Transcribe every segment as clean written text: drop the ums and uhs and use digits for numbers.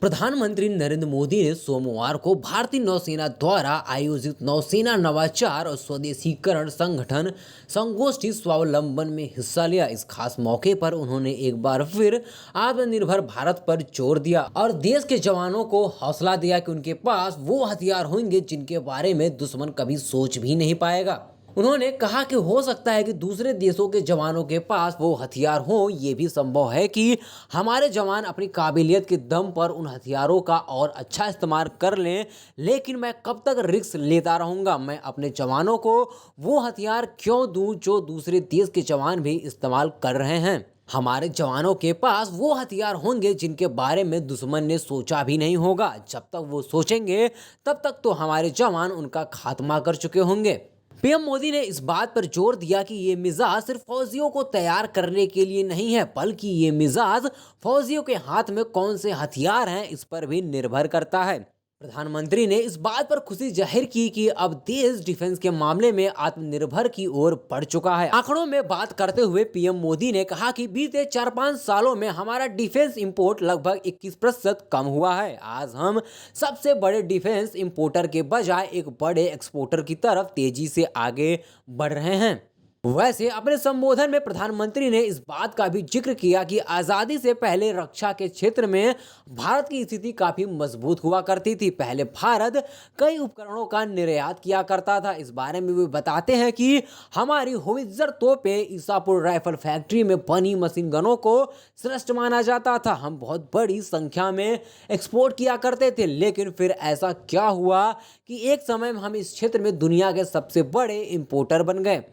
प्रधानमंत्री नरेंद्र मोदी ने सोमवार को भारतीय नौसेना द्वारा आयोजित नौसेना नवाचार और स्वदेशीकरण संगठन संगोष्ठी स्वावलंबन में हिस्सा लिया। इस खास मौके पर उन्होंने एक बार फिर आत्मनिर्भर भारत पर जोर दिया और देश के जवानों को हौसला दिया कि उनके पास वो हथियार होंगे जिनके बारे में दुश्मन कभी सोच भी नहीं पाएगा। उन्होंने कहा कि हो सकता है कि दूसरे देशों के जवानों के पास वो हथियार हों, ये भी संभव है कि हमारे जवान अपनी काबिलियत के दम पर उन हथियारों का और अच्छा इस्तेमाल कर लें, लेकिन मैं कब तक रिस्क लेता रहूँगा। मैं अपने जवानों को वो हथियार क्यों दूँ जो दूसरे देश के जवान भी इस्तेमाल कर रहे हैं। हमारे जवानों के पास वो हथियार होंगे जिनके बारे में दुश्मन ने सोचा भी नहीं होगा। जब तक वो सोचेंगे तब तक तो हमारे जवान उनका खात्मा कर चुके होंगे। पीएम मोदी ने इस बात पर जोर दिया कि ये मिजाज सिर्फ फौजियों को तैयार करने के लिए नहीं है, बल्कि ये मिजाज फौजियों के हाथ में कौन से हथियार हैं इस पर भी निर्भर करता है। प्रधानमंत्री ने इस बात पर खुशी जाहिर की कि अब देश डिफेंस के मामले में आत्मनिर्भर की ओर बढ़ चुका है। आंकड़ों में बात करते हुए पीएम मोदी ने कहा कि बीते 4-5 सालों में हमारा डिफेंस इंपोर्ट लगभग 21% कम हुआ है। आज हम सबसे बड़े डिफेंस इंपोर्टर के बजाय एक बड़े एक्सपोर्टर की तरफ तेजी से आगे बढ़ रहे हैं। वैसे अपने संबोधन में प्रधानमंत्री ने इस बात का भी जिक्र किया कि आज़ादी से पहले रक्षा के क्षेत्र में भारत की स्थिति काफ़ी मजबूत हुआ करती थी। पहले भारत कई उपकरणों का निर्यात किया करता था। इस बारे में वे बताते हैं कि हमारी होवित्जर तोपें ईसापुर राइफल फैक्ट्री में बनी मशीन गनों को श्रेष्ठ माना जाता था। हम बहुत बड़ी संख्या में एक्सपोर्ट किया करते थे, लेकिन फिर ऐसा क्या हुआ कि एक समय में हम इस क्षेत्र में दुनिया के सबसे बड़े इंपोर्टर बन गए।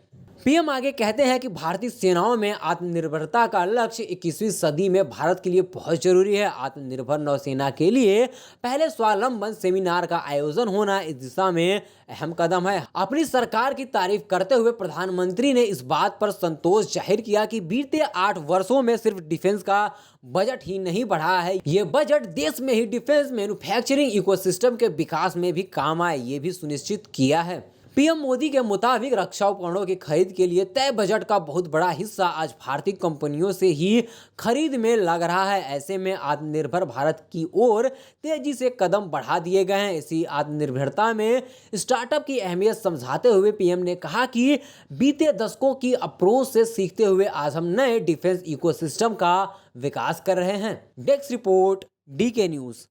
पीएम आगे कहते हैं कि भारतीय सेनाओं में आत्मनिर्भरता का लक्ष्य 21वीं सदी में भारत के लिए बहुत जरूरी है। आत्मनिर्भर नौसेना के लिए पहले स्वावलंबन सेमिनार का आयोजन होना इस दिशा में अहम कदम है। अपनी सरकार की तारीफ करते हुए प्रधानमंत्री ने इस बात पर संतोष जाहिर किया कि बीते 8 वर्षों में सिर्फ डिफेंस का बजट ही नहीं बढ़ा है, ये बजट देश में ही डिफेंस मैन्युफैक्चरिंग इकोसिस्टम के विकास में भी काम आए, ये भी सुनिश्चित किया है। पीएम मोदी के मुताबिक रक्षा उपकरणों की खरीद के लिए तय बजट का बहुत बड़ा हिस्सा आज भारतीय कंपनियों से ही खरीद में लग रहा है। ऐसे में आत्मनिर्भर भारत की ओर तेजी से कदम बढ़ा दिए गए हैं। इसी आत्मनिर्भरता में स्टार्टअप की अहमियत समझाते हुए पीएम ने कहा कि बीते दशकों की अप्रोच से सीखते हुए आज हम नए डिफेंस इकोसिस्टम का विकास कर रहे हैं। Desk report, DK news.